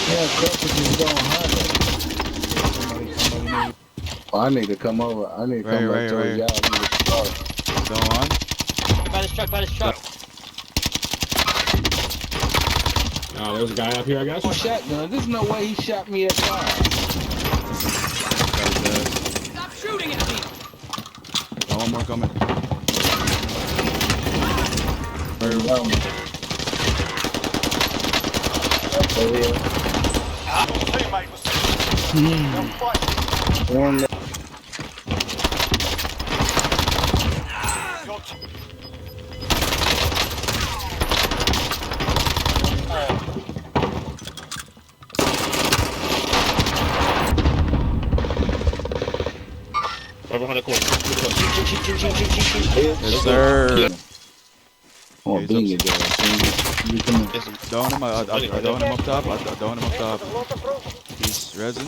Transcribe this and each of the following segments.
Yeah, cartridges don't have it. Oh, I need to come over. I need to come back towards y'all. Go on. By this truck, by this truck. Oh, there's a guy up here, I guess. Shotgun. There's no way he shot me at fire. Stop shooting at me! Oh, one more coming. Very well. One left. Right behind the corner. Yes, sir. Oh, being it there. Down him, I down him up top. I down him up top. He's resin.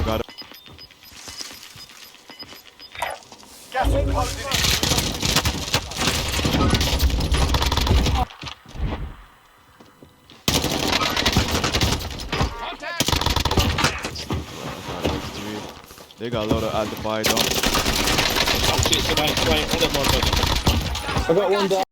Got it. They got a lot of at the buy, don't. Oh shit, somebody, hold that motherfucker. I got one down.